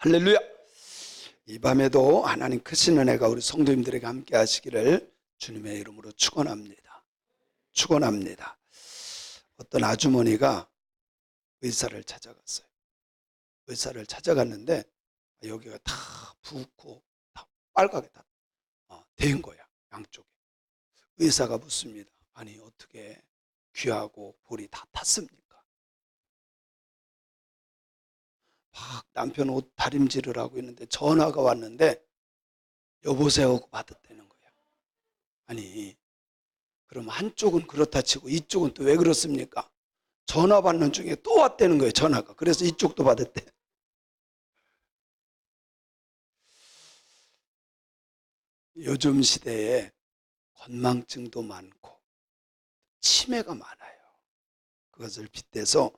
할렐루야. 이 밤에도 하나님 크신 은혜가 우리 성도님들에게 함께 하시기를 주님의 이름으로 축원합니다. 축원합니다. 어떤 아주머니가 의사를 찾아갔어요. 의사를 찾아갔는데 여기가 다 붓고 다 빨갛게 다 된 거야, 양쪽에. 의사가 묻습니다. 아니 어떻게 귀하고 볼이 다 탔습니까? 막 남편 옷 다림질을 하고 있는데 전화가 왔는데 여보세요 하고 받았다는 거야. 아니 그럼 한쪽은 그렇다 치고 이쪽은 또 왜 그렇습니까? 전화 받는 중에 또 왔다는 거예요, 전화가. 그래서 이쪽도 받았대. 요즘 시대에 건망증도 많고 치매가 많아요. 그것을 빗대서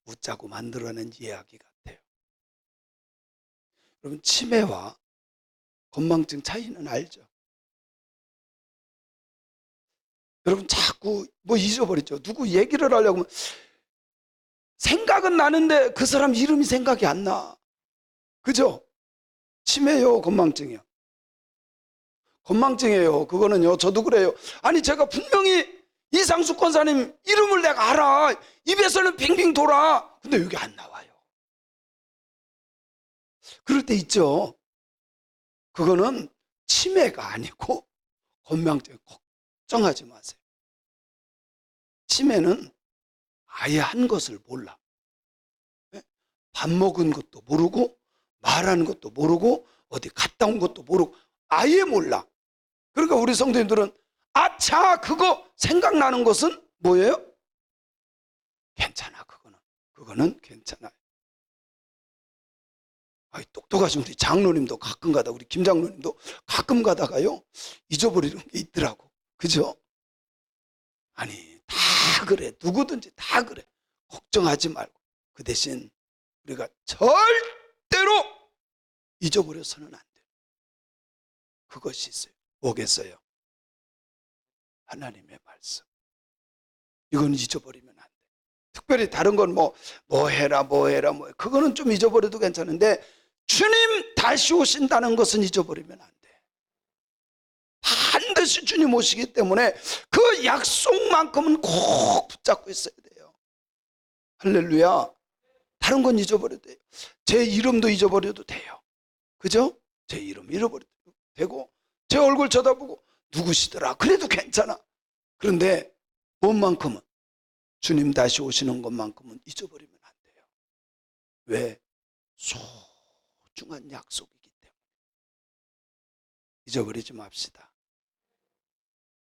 웃자고 만들어낸 이야기 같아요. 여러분, 치매와 건망증 차이는 알죠? 여러분 자꾸 뭐 잊어버리죠. 누구 얘기를 하려고 하면 생각은 나는데 그 사람 이름이 생각이 안 나. 그죠? 치매요, 건망증이요? 건망증이에요. 그거는요, 저도 그래요. 아니 제가 분명히 이상숙 권사님 이름을 내가 알아. 입에서는 빙빙 돌아. 근데 여기 안 나와요. 그럴 때 있죠. 그거는 치매가 아니고 건망증. 걱정하지 마세요. 치매는 아예 한 것을 몰라. 밥 먹은 것도 모르고 말하는 것도 모르고 어디 갔다 온 것도 모르고 아예 몰라. 그러니까 우리 성도님들은 아차 그거 생각나는 것은 뭐예요? 괜찮아. 그거는 괜찮아요. 아이, 똑똑하신 우리 장로님도 가끔 가다, 우리 김 장로님도 가끔 가다가요 잊어버리는 게 있더라고. 그죠? 아니 다 그래. 누구든지 다 그래. 걱정하지 말고 그 대신 우리가 절대로 잊어버려서는 안 돼요. 그것이 있어요. 뭐겠어요? 하나님의 말씀. 이건 잊어버리면 안 돼. 특별히 다른 건 뭐 해라 그거는 좀 잊어버려도 괜찮은데 주님 다시 오신다는 것은 잊어버리면 안 돼. 반드시 주님 오시기 때문에 그 약속만큼은 꼭 붙잡고 있어야 돼요. 할렐루야. 다른 건 잊어버려도 돼요. 제 이름도 잊어버려도 돼요. 그죠? 제 이름 잃어버려도 되고 제 얼굴 쳐다보고 누구시더라 그래도 괜찮아. 그런데 뭔만큼은 주님 다시 오시는 것만큼은 잊어버리면 안 돼요. 왜? 소중한 약속이기 때문에. 잊어버리지 맙시다.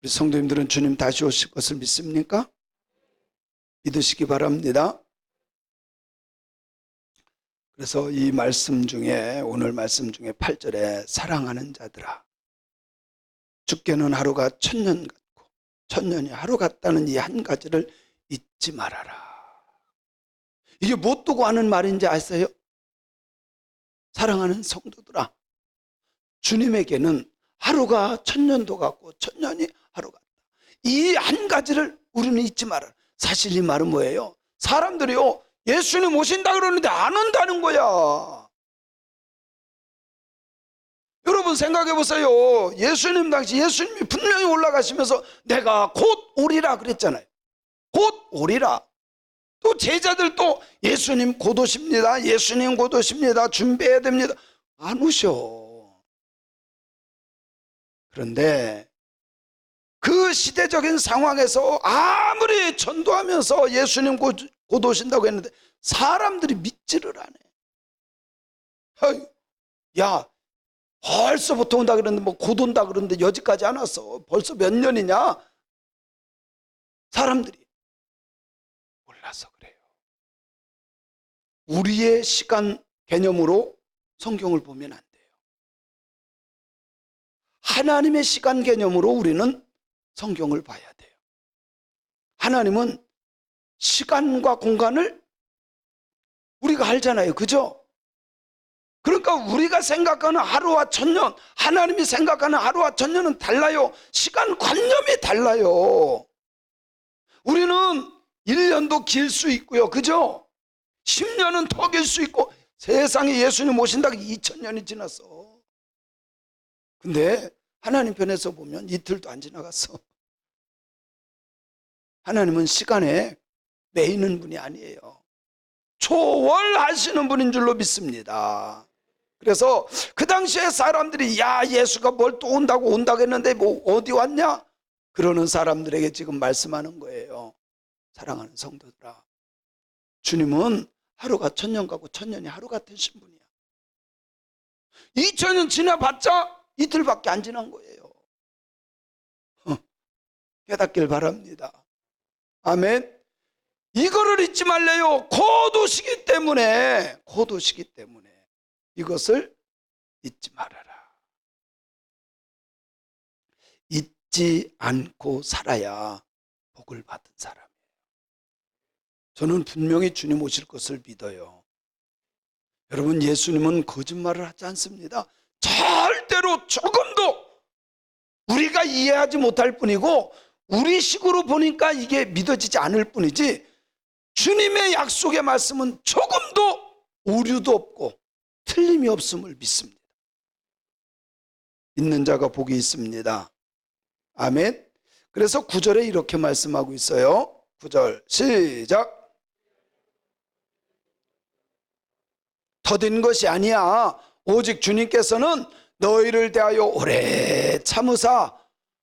우리 성도님들은 주님 다시 오실 것을 믿습니까? 믿으시기 바랍니다. 그래서 이 말씀 중에, 오늘 말씀 중에 8절에 사랑하는 자들아 주께는 하루가 천년 같고 천년이 하루 같다는 이 한 가지를 잊지 말아라. 이게 뭐 두고 하는 말인지 아세요? 사랑하는 성도들아, 주님에게는 하루가 천년도 같고 천년이 하루 같다. 이 한 가지를 우리는 잊지 말아라. 사실 이 말은 뭐예요? 사람들이요 예수님 오신다 그러는데 안 온다는 거야. 여러분 생각해 보세요. 예수님 당시 예수님이 분명히 올라가시면서 내가 곧 오리라 그랬잖아요. 곧 오리라. 또 제자들 또 예수님 곧 오십니다. 예수님 곧 오십니다. 준비해야 됩니다. 안 오셔. 그런데 그 시대적인 상황에서 아무리 전도하면서 예수님 곧 오신다고 했는데 사람들이 믿지를 않아. 야 벌써부터 온다 그러는데 뭐 곧 온다 그러는데 여지까지 안 왔어. 벌써 몇 년이냐? 사람들이 몰라서 그래요. 우리의 시간 개념으로 성경을 보면 안 돼요. 하나님의 시간 개념으로 우리는 성경을 봐야 돼요. 하나님은 시간과 공간을 우리가 알잖아요. 그죠? 그러니까 우리가 생각하는 하루와 천년, 하나님이 생각하는 하루와 천년은 달라요. 시간관념이 달라요. 우리는 1년도 길 수 있고요. 그죠? 10년은 더 길 수 있고 세상에 예수님 오신다고 2000년이 지났어. 근데 하나님 편에서 보면 이틀도 안 지나갔어. 하나님은 시간에 매이는 분이 아니에요. 초월하시는 분인 줄로 믿습니다. 그래서 그 당시에 사람들이 야, 예수가 뭘 또 온다고 했는데 뭐 어디 왔냐? 그러는 사람들에게 지금 말씀하는 거예요. 사랑하는 성도들아, 주님은 하루가 1000년 가고 1000년이 하루 같은 신분이야. 2000년 지나봤자 이틀밖에 안 지난 거예요. 깨닫길 바랍니다. 아멘. 이거를 잊지 말래요. 곧 오시기 때문에 이것을 잊지 말아라. 잊지 않고 살아야 복을 받은 사람이에요. 저는 분명히 주님 오실 것을 믿어요. 여러분, 예수님은 거짓말을 하지 않습니다. 절대로 조금도 우리가 이해하지 못할 뿐이고 우리 식으로 보니까 이게 믿어지지 않을 뿐이지, 주님의 약속의 말씀은 조금도 오류도 없고 틀림이 없음을 믿습니다. 믿는 자가 복이 있습니다. 아멘. 그래서 9절에 이렇게 말씀하고 있어요. 9절 시작. 더딘 것이 아니야. 오직 주님께서는 너희를 대하여 오래 참으사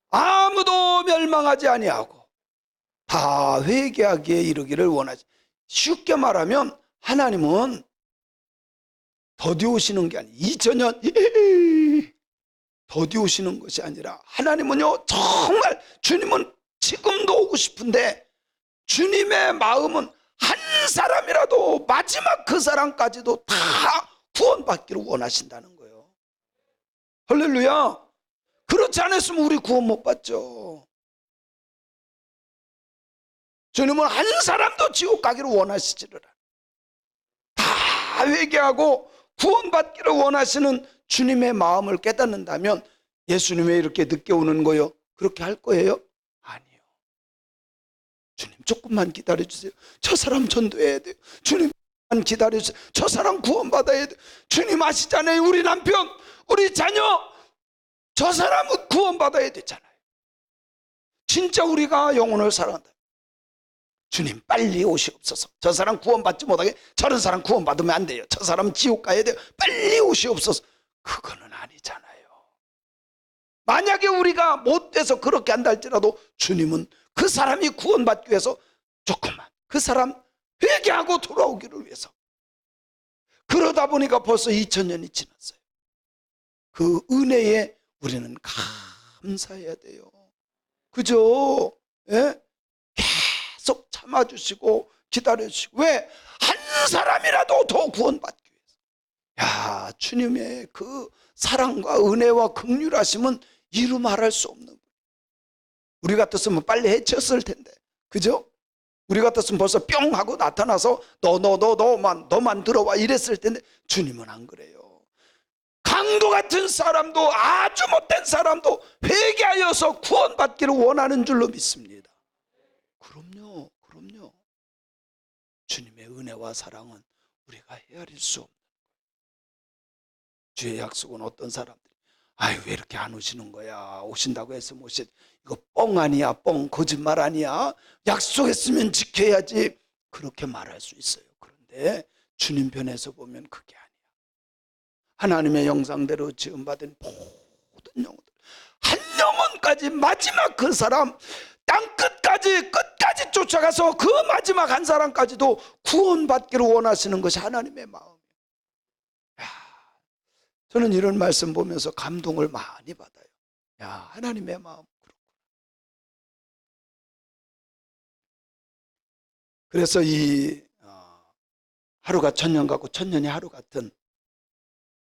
아무도 멸망하지 아니하고 다 회개하기에 이르기를 원하지. 쉽게 말하면 하나님은 더디 오시는 게 아니에요. 2000년 더디 오시는 것이 아니라 하나님은요, 정말 주님은 지금도 오고 싶은데 주님의 마음은 한 사람이라도 마지막 그 사람까지도 다 구원받기를 원하신다는 거예요. 할렐루야. 그렇지 않았으면 우리 구원 못 받죠. 주님은 한 사람도 지옥 가기를 원하시지를 않아요. 다 회개하고 구원받기를 원하시는 주님의 마음을 깨닫는다면 예수님 왜 이렇게 늦게 오는 거요? 그렇게 할 거예요? 아니요. 주님 조금만 기다려주세요. 저 사람 전도해야 돼요. 주님만 기다려주세요. 저 사람 구원받아야 돼요. 주님 아시잖아요. 우리 남편, 우리 자녀, 저 사람은 구원받아야 되잖아요. 진짜 우리가 영혼을 사랑한다. 주님 빨리 오시옵소서. 저 사람 구원받지 못하게, 저런 사람 구원받으면 안 돼요. 저 사람 지옥 가야 돼요. 빨리 오시옵소서. 그거는 아니잖아요. 만약에 우리가 못돼서 그렇게 한다 할지라도 주님은 그 사람이 구원받기 위해서 조금만 그 사람 회개하고 돌아오기를 위해서. 그러다 보니까 벌써 2000년이 지났어요. 그 은혜에 우리는 감사해야 돼요. 그죠? 예? 계속 참아주시고 기다려주시고. 왜? 한 사람이라도 더 구원받기 위해서. 야, 주님의 그 사랑과 은혜와 긍휼하심은 이루 말할 수 없는 분. 우리 같았으면 빨리 해쳤을 텐데, 그죠? 우리 같았으면 벌써 뿅 하고 나타나서 너만 들어와 이랬을 텐데, 주님은 안 그래요. 강도 같은 사람도, 아주 못된 사람도 회개하여서 구원받기를 원하는 줄로 믿습니다. 그럼요. 주님의 은혜와 사랑은 우리가 헤아릴 수 없는 거예요. 주의 약속은 어떤 사람들이 아유 왜 이렇게 안 오시는 거야, 오신다고 해서 못 오시, 이거 뻥 아니야, 뻥, 거짓말 아니야, 약속했으면 지켜야지, 그렇게 말할 수 있어요. 그런데 주님 편에서 보면 그게 아니야. 하나님의 형상대로 지음받은 모든 영혼들, 한 영혼까지 마지막 그 사람 땅 끝까지 쫓아가서 그 마지막 한 사람까지도 구원받기를 원하시는 것이 하나님의 마음이에요. 저는 이런 말씀 보면서 감동을 많이 받아요. 야, 하나님의 마음 그렇구나. 그래서 이 하루가 1000년 같고 1000년이 하루 같은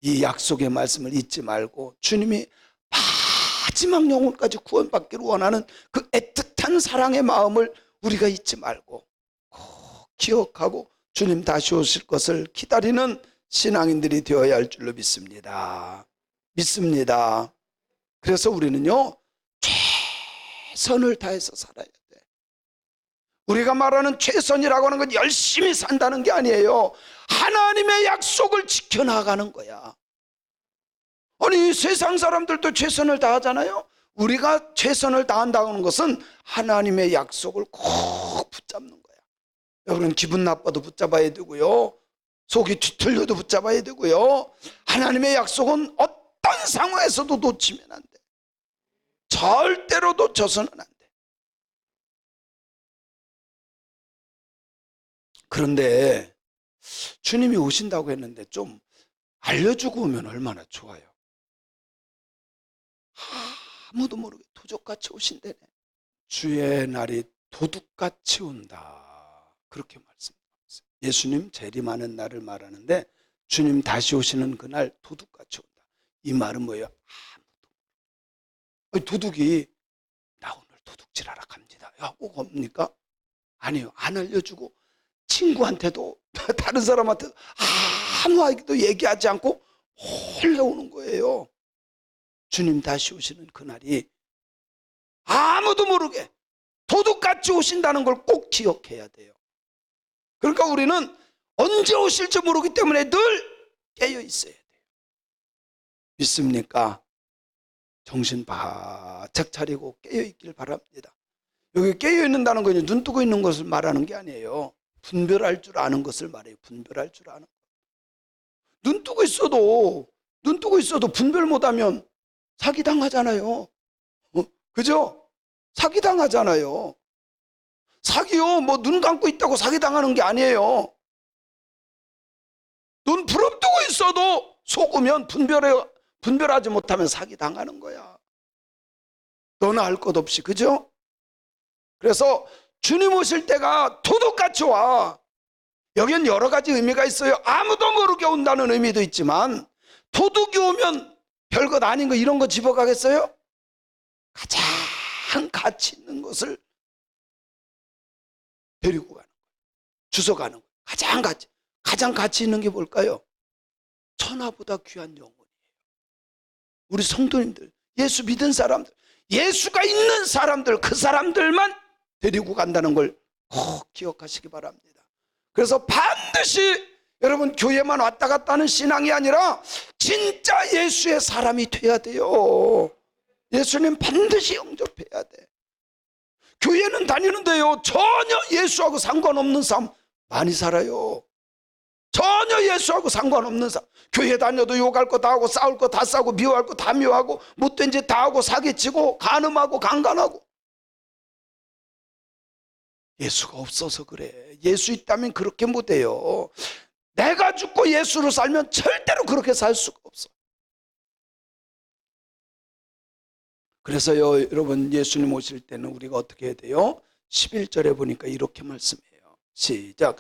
이 약속의 말씀을 잊지 말고, 주님이 마지막 영혼까지 구원받기를 원하는 그 애틋한 사랑의 마음을 우리가 잊지 말고 꼭 기억하고 주님 다시 오실 것을 기다리는 신앙인들이 되어야 할 줄로 믿습니다. 그래서 우리는요, 최선을 다해서 살아야 돼. 우리가 말하는 최선이라고 하는 건 열심히 산다는 게 아니에요. 하나님의 약속을 지켜나가는 거야. 아니, 세상 사람들도 최선을 다하잖아요. 우리가 최선을 다한다는 것은 하나님의 약속을 꼭 붙잡는 거야. 여러분, 기분 나빠도 붙잡아야 되고요, 속이 뒤틀려도 붙잡아야 되고요, 하나님의 약속은 어떤 상황에서도 놓치면 안 돼. 절대로 놓쳐서는 안 돼. 그런데 주님이 오신다고 했는데 좀 알려주고 오면 얼마나 좋아요. 아무도 모르게 도적같이 오신대네. 주의 날이 도둑같이 온다, 그렇게 말씀하셨어요. 예수님 재림하는 날을 말하는데 주님 다시 오시는 그날 도둑같이 온다. 이 말은 뭐예요? 아무도. 도둑이 나 오늘 도둑질하러 갑니다, 야, 꼭 옵니까? 아니요. 안 알려주고 친구한테도 다른 사람한테도 아무에게도 얘기하지 않고 몰래 오는 거예요. 주님 다시 오시는 그날이 아무도 모르게 도둑같이 오신다는 걸 꼭 기억해야 돼요. 그러니까 우리는 언제 오실지 모르기 때문에 늘 깨어 있어야 돼요. 믿습니까? 정신 바짝 차리고 깨어 있길 바랍니다. 여기 깨어 있는다는 건 눈 뜨고 있는 것을 말하는 게 아니에요. 분별할 줄 아는 것을 말해요. 분별할 줄 아는 것. 눈 뜨고 있어도 분별 못하면 사기당하잖아요. 그죠? 사기당하잖아요. 사기요, 뭐 눈 감고 있다고 사기당하는 게 아니에요. 눈 부릅뜨고 있어도 속으면 분별하지 못하면 사기당하는 거야. 너나 할 것 없이. 그죠? 그래서 주님 오실 때가 도둑같이 와. 여기는 여러 가지 의미가 있어요. 아무도 모르게 온다는 의미도 있지만, 도둑이 오면 별것 아닌 거 이런 거 집어가겠어요? 가장 가치 있는 것을 데리고 가는 거예요. 주워가는 거예요. 가장 가치 있는 게 뭘까요? 천하보다 귀한 영혼이에요. 우리 성도님들, 예수 믿은 사람들, 예수가 있는 사람들, 그 사람들만 데리고 간다는 걸 꼭 기억하시기 바랍니다. 그래서 반드시 여러분, 교회만 왔다 갔다 하는 신앙이 아니라 진짜 예수의 사람이 돼야 돼요. 예수님 반드시 영접해야 돼. 교회는 다니는데요, 전혀 예수하고 상관없는 삶 많이 살아요. 전혀 예수하고 상관없는 삶. 교회 다녀도 욕할 거 다 하고, 싸울 거 다 싸우고, 미워할 거 다 미워하고, 못된 짓 다 하고, 사기치고, 간음하고, 강간하고. 예수가 없어서 그래. 예수 있다면 그렇게 못해요. 내가 죽고 예수로 살면 절대로 그렇게 살 수가 없어. 그래서요, 여러분, 예수님 오실 때는 우리가 어떻게 해야 돼요? 11절에 보니까 이렇게 말씀해요. 시작.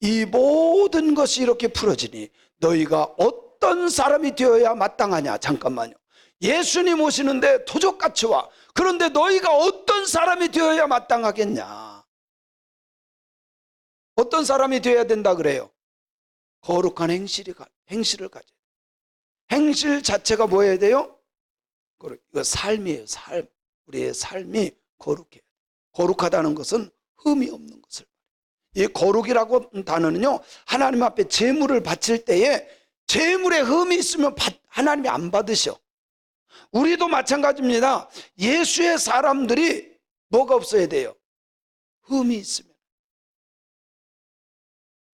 이 모든 것이 이렇게 풀어지니 너희가 어떤 사람이 되어야 마땅하냐. 잠깐만요. 예수님 오시는데 도적같이 와. 그런데 너희가 어떤 사람이 되어야 마땅하겠냐. 어떤 사람이 되어야 된다 그래요? 거룩한 행실을 가져야 돼요. 행실 자체가 뭐여야 돼요? 이거 삶이에요. 삶. 우리의 삶이 거룩해요. 거룩하다는 것은 흠이 없는 것을. 이 거룩이라고 단어는요, 하나님 앞에 제물을 바칠 때에 제물에 흠이 있으면 하나님이 안 받으셔. 우리도 마찬가지입니다. 예수의 사람들이 뭐가 없어야 돼요? 흠이 있으면.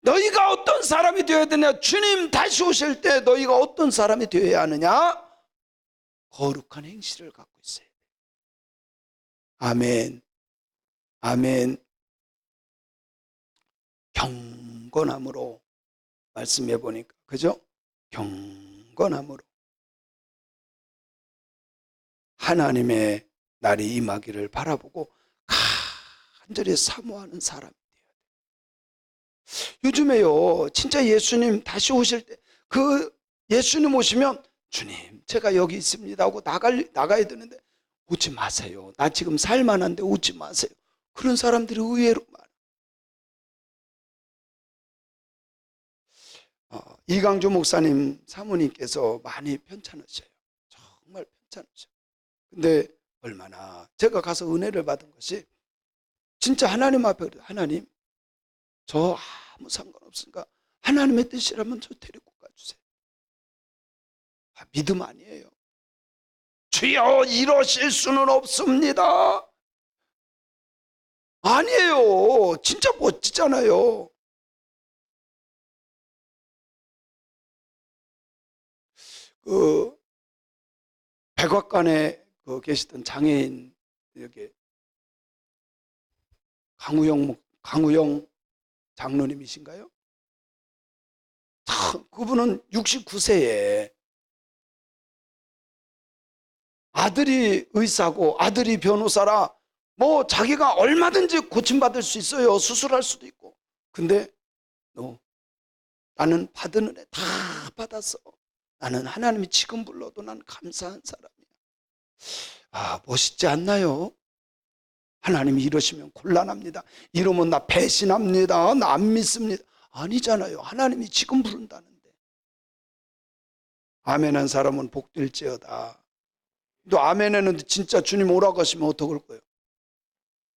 너희가 어떤 사람이 되어야 되냐? 주님 다시 오실 때 너희가 어떤 사람이 되어야 하느냐? 거룩한 행실을 갖고 있어야 돼요. 아멘. 아멘. 경건함으로 말씀해 보니까, 그죠? 경건함으로 하나님의 날이 임하기를 바라보고 간절히 사모하는 사람이 돼야 돼요. 요즘에요, 진짜 예수님 다시 오실 때, 그 예수님 오시면 주님 제가 여기 있습니다 하고 나가야 되는데, 오지 마세요. 나 지금 살만한데 오지 마세요. 그런 사람들이 의외로 많아요. 이강조 목사님 사모님께서 많이 편찮으셔요. 정말 편찮으셔요. 근데 얼마나 제가 가서 은혜를 받은 것이, 진짜 하나님 앞에 그래요. 하나님, 저 아무 상관없으니까 하나님의 뜻이라면 저 데리고 가주세요. 믿음 아니에요. 주여 이러실 수는 없습니다. 아니에요. 진짜 멋지잖아요. 그 백악관에 계시던 장애인 여기 강우영 장로님이신가요? 그분은 69세에 아들이 의사고 아들이 변호사라 뭐 자기가 얼마든지 고침받을 수 있어요. 수술할 수도 있고. 근데 나는 받은 은혜 다 받았어. 나는 하나님이 지금 불러도 난 감사한 사람이야. 멋있지 않나요? 하나님이 이러시면 곤란합니다. 이러면 나 배신합니다. 나 안 믿습니다. 아니잖아요. 하나님이 지금 부른다는데. 아멘한 사람은 복될지어다. 또 아멘했는데 진짜 주님 오라고 하시면 어떡할 거예요?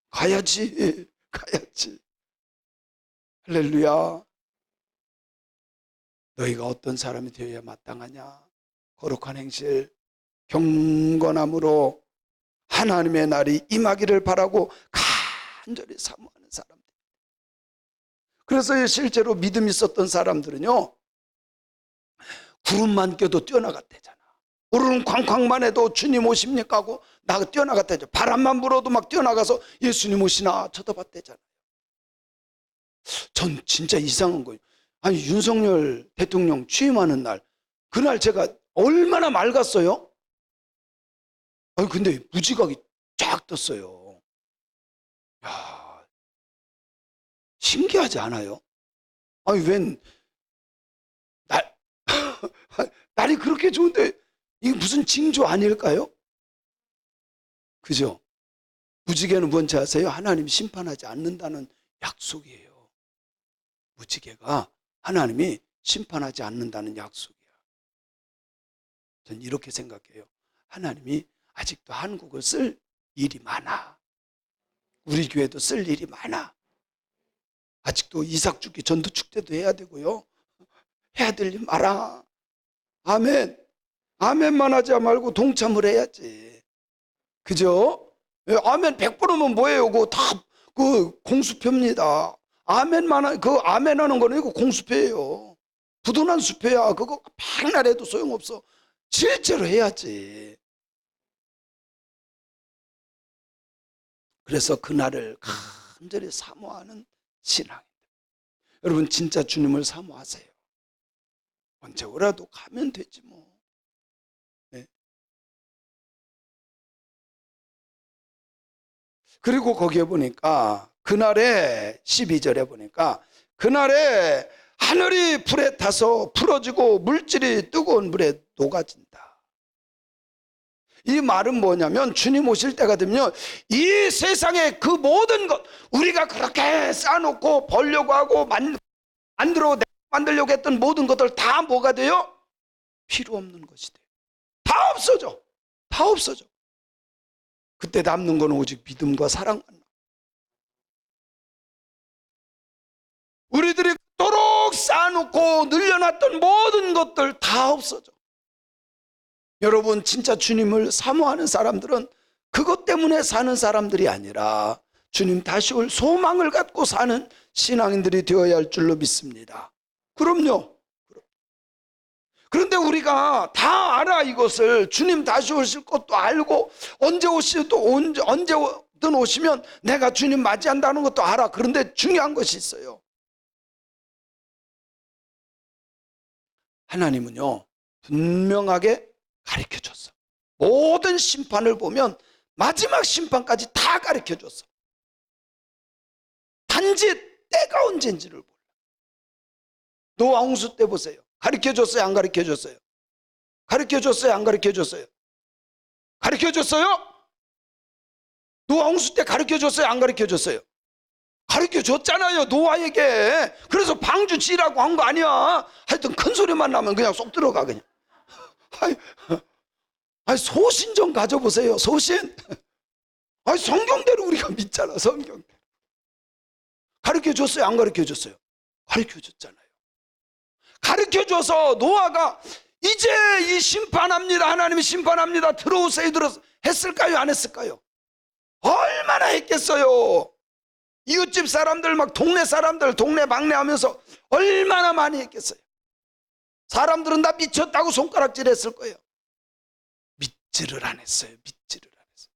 가야지. 가야지. 할렐루야. 너희가 어떤 사람이 되어야 마땅하냐? 거룩한 행실, 경건함으로 하나님의 날이 임하기를 바라고 간절히 사모하는 사람들. 그래서 실제로 믿음 있었던 사람들은요, 구름만 껴도 뛰어나갔대잖아. 우르릉 쾅쾅만 해도 주님 오십니까 하고 나 뛰어나갔대죠. 바람만 불어도 막 뛰어나가서 예수님 오시나 쳐다봤대잖아요. 전 진짜 이상한 거예요. 아니, 윤석열 대통령 취임하는 날, 그날 제가 얼마나 맑았어요? 아니, 근데 무지각이 쫙 떴어요. 야, 신기하지 않아요? 아니, 날이 그렇게 좋은데 이게 무슨 징조 아닐까요? 그죠? 무지개는 뭔지 아세요? 하나님 심판하지 않는다는 약속이에요. 무지개가 하나님이 심판하지 않는다는 약속이야. 전 이렇게 생각해요. 하나님이 아직도 한국을 쓸 일이 많아. 우리 교회도 쓸 일이 많아. 아직도 이삭축제 전도축제도 해야 되고요. 해야 될 일 많아. 아멘. 아멘만 하지 말고 동참을 해야지. 그죠? 아멘 100번 하면 뭐예요? 그거 다 공수표입니다. 아멘 하는 거는 이거 공수표예요. 부도난 수표야. 그거 백날 해도 소용없어. 실제로 해야지. 그래서 그날을 간절히 사모하는 신앙입니다. 여러분 진짜 주님을 사모하세요. 언제 오라도 가면 되지 뭐. 네. 그리고 거기에 보니까 그날에 12절에 보니까 그날에 하늘이 불에 타서 풀어지고 물질이 뜨거운 물에 녹아진다. 이 말은 뭐냐면 주님 오실 때가 되면 이 세상의 그 모든 것, 우리가 그렇게 쌓아놓고 벌려고 하고 만들려고 했던 모든 것들 다 뭐가 돼요? 필요 없는 것이 돼요. 다 없어져. 다 없어져. 그때 남는 건 오직 믿음과 사랑만. 우리들이 그토록 쌓아놓고 늘려놨던 모든 것들 다 없어져. 여러분 진짜 주님을 사모하는 사람들은 그것 때문에 사는 사람들이 아니라 주님 다시 올 소망을 갖고 사는 신앙인들이 되어야 할 줄로 믿습니다. 그럼요. 그런데 우리가 다 알아. 이것을 주님 다시 오실 것도 알고 언제든 오시면 내가 주님 맞이한다는 것도 알아. 그런데 중요한 것이 있어요. 하나님은요 분명하게 가르쳐줬어. 모든 심판을 보면 마지막 심판까지 다 가르쳐줬어. 단지 때가 언제인지를 몰라. 노아 홍수 때 보세요. 가르쳐줬어요? 안 가르쳐줬어요? 가르쳐줬어요? 안 가르쳐줬어요? 가르쳐줬어요? 노아 홍수 때 가르쳐줬어요? 안 가르쳐줬어요? 가르쳐줬잖아요, 노아에게. 그래서 방주 지라고 한 거 아니야. 하여튼 큰 소리만 나면 그냥 쏙 들어가 그냥. 아니 소신 좀 가져보세요. 소신. 아니 성경대로 우리가 믿잖아. 성경대로. 가르쳐줬어요? 안 가르쳐줬어요? 가르쳐줬잖아요. 가르쳐줘서 노아가 이제 이 심판합니다, 하나님이 심판합니다, 들어오세요, 했을까요? 안 했을까요? 얼마나 했겠어요. 이웃집 사람들, 막 동네 사람들 동네 막내 하면서 얼마나 많이 했겠어요. 사람들은 다 미쳤다고 손가락질 했을 거예요. 믿지를 안 했어요. 믿지를 안 했어요.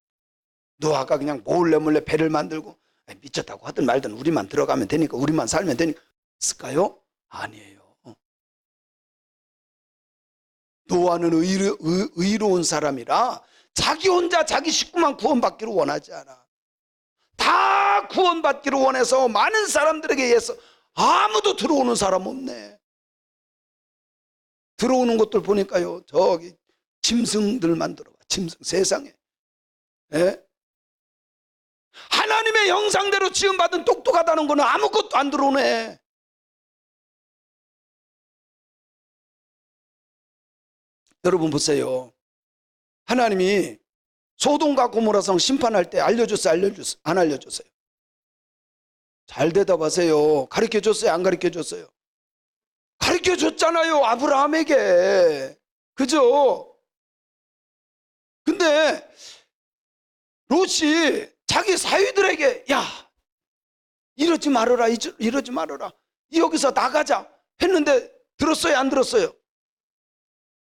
노아가 그냥 몰래 배를 만들고 미쳤다고 하든 말든 우리만 들어가면 되니까, 우리만 살면 되니까 했을까요? 아니에요. 노아는 의로운 사람이라 자기 혼자 자기 식구만 구원받기를 원하지 않아. 다 구원받기를 원해서 많은 사람들에게 의해서 아무도 들어오는 사람 없네. 들어오는 것들 보니까요, 저기 짐승들만 들어와. 짐승, 세상에. 예? 하나님의 형상대로 지음받은 똑똑하다는 거는 아무것도 안 들어오네. 여러분 보세요. 하나님이 소돔과 고모라성 심판할 때 알려줬어요? 안 알려줬어요? 잘 대답하세요. 가르쳐줬어요? 안 가르쳐줬어요? 가르쳐줬잖아요, 아브라함에게. 그죠? 근데 롯이 자기 사위들에게 야, 이러지 말아라, 이러지 말아라, 여기서 나가자 했는데 들었어요? 안 들었어요?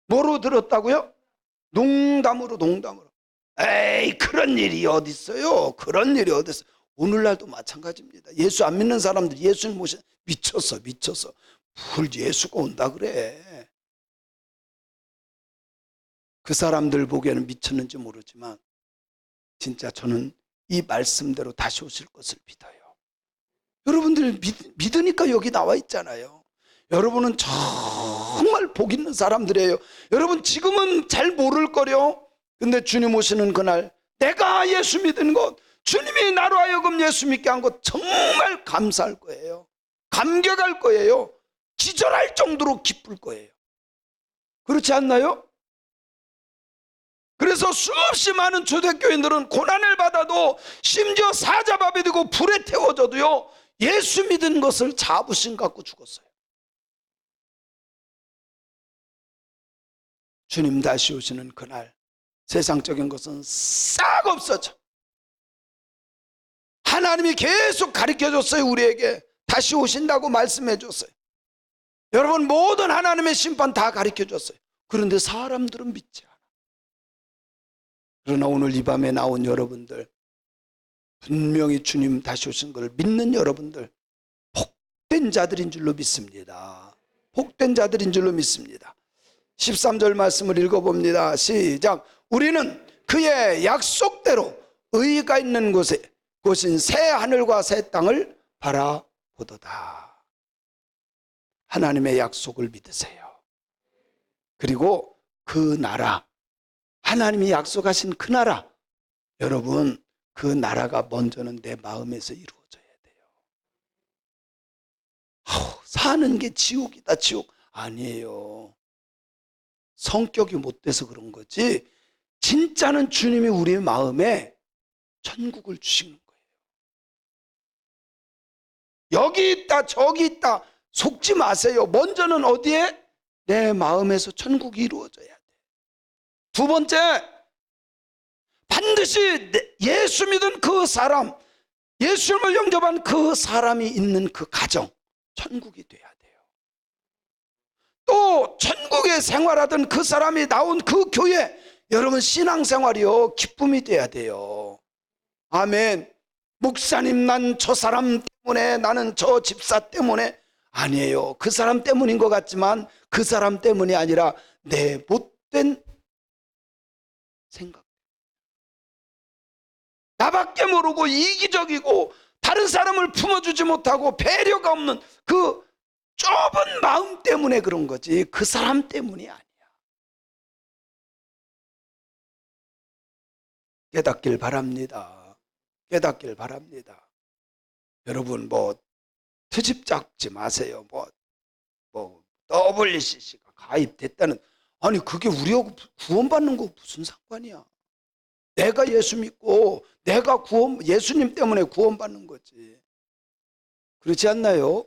뭐로 들었다고요? 농담으로. 에이, 그런 일이 어디 있어요? 그런 일이 어디 있어요? 오늘날도 마찬가지입니다. 예수 안 믿는 사람들 예수님 미쳤어. 뭘 예수가 온다 그래. 그 사람들 보기에는 미쳤는지 모르지만 진짜 저는 이 말씀대로 다시 오실 것을 믿어요. 여러분들 믿으니까 여기 나와 있잖아요. 여러분은 정말 복 있는 사람들이에요. 여러분 지금은 잘 모를 거려. 근데 주님 오시는 그날 내가 예수 믿은 것, 주님이 나로 하여금 예수 믿게 한 것 정말 감사할 거예요. 감격할 거예요. 기절할 정도로 기쁠 거예요. 그렇지 않나요? 그래서 수없이 많은 초대교인들은 고난을 받아도, 심지어 사자밥이 되고 불에 태워져도요, 예수 믿은 것을 자부심 갖고 죽었어요. 주님 다시 오시는 그날 세상적인 것은 싹 없어져. 하나님이 계속 가르쳐줬어요. 우리에게 다시 오신다고 말씀해줬어요. 여러분, 모든 하나님의 심판 다 가르쳐줬어요. 그런데 사람들은 믿지 않아. 그러나 오늘 이 밤에 나온 여러분들, 분명히 주님 다시 오신 걸 믿는 여러분들, 복된 자들인 줄로 믿습니다. 복된 자들인 줄로 믿습니다. 13절 말씀을 읽어봅니다. 시작. 우리는 그의 약속대로 의가 있는 곳인 새 하늘과 새 땅을 바라보도다. 하나님의 약속을 믿으세요. 그리고 그 나라, 하나님이 약속하신 그 나라, 여러분 그 나라가 먼저는 내 마음에서 이루어져야 돼요. 사는 게 지옥이다, 지옥. 아니에요. 성격이 못돼서 그런 거지 진짜는 주님이 우리의 마음에 천국을 주시는 거예요. 여기 있다 저기 있다 속지 마세요. 먼저는 어디에? 내 마음에서 천국이 이루어져야 돼. 두 번째, 반드시 예수 믿은 그 사람, 예수님을 영접한 그 사람이 있는 그 가정, 천국이 돼야 돼요. 또 천국에 생활하던 그 사람이 나온 그 교회, 여러분 신앙생활이요 기쁨이 돼야 돼요. 아멘. 목사님 난 저 사람 때문에, 나는 저 집사 때문에, 아니에요. 그 사람 때문인 것 같지만 그 사람 때문이 아니라 내 못된 생각, 나밖에 모르고 이기적이고 다른 사람을 품어주지 못하고 배려가 없는 그 좁은 마음 때문에 그런 거지 그 사람 때문이 아니야. 깨닫길 바랍니다. 깨닫길 바랍니다. 여러분 트집 잡지 마세요. WCC가 가입됐다는, 아니 그게 우리하고 구원받는 거 무슨 상관이야. 내가 예수 믿고 내가 예수님 때문에 구원받는 거지. 그렇지 않나요?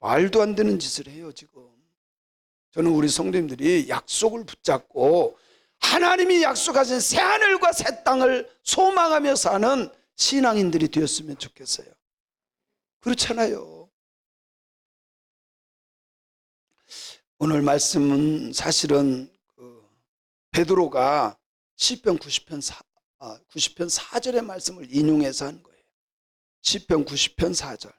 말도 안 되는 짓을 해요 지금. 저는 우리 성도님들이 약속을 붙잡고 하나님이 약속하신 새하늘과 새 땅을 소망하며 사는 신앙인들이 되었으면 좋겠어요. 그렇잖아요. 오늘 말씀은 사실은 베드로가 시편 90편 4절의 말씀을 인용해서 한 거예요. 시편 90편 4절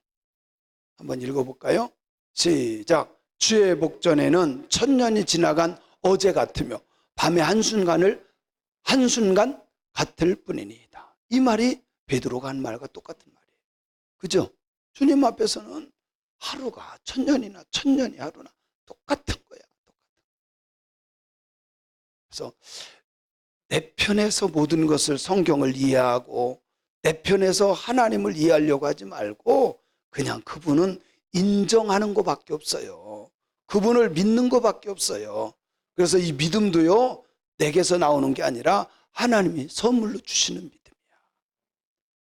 한번 읽어볼까요? 시작. 주의 복전에는 천년이 지나간 어제 같으며 밤의 한순간 같을 뿐이니이다. 이 말이 베드로가 한 말과 똑같은 말이에요. 그죠? 주님 앞에서는 하루가 천년이나 천년이 하루나 똑같은 거야. 그래서 내 편에서 모든 것을 성경을 이해하고 내 편에서 하나님을 이해하려고 하지 말고 그냥 그분은 인정하는 것밖에 없어요. 그분을 믿는 것밖에 없어요. 그래서 이 믿음도요, 내게서 나오는 게 아니라 하나님이 선물로 주시는 믿음이야.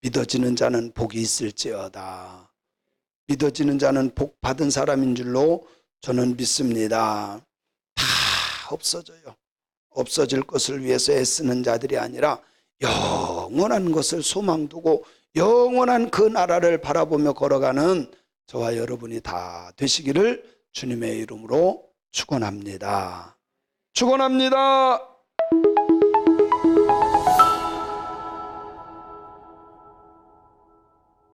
믿어지는 자는 복이 있을지어다. 믿어지는 자는 복 받은 사람인 줄로 저는 믿습니다. 다 없어져요. 없어질 것을 위해서 애쓰는 자들이 아니라 영원한 것을 소망 두고 영원한 그 나라를 바라보며 걸어가는 저와 여러분이 다 되시기를 주님의 이름으로 축원합니다. 축원합니다.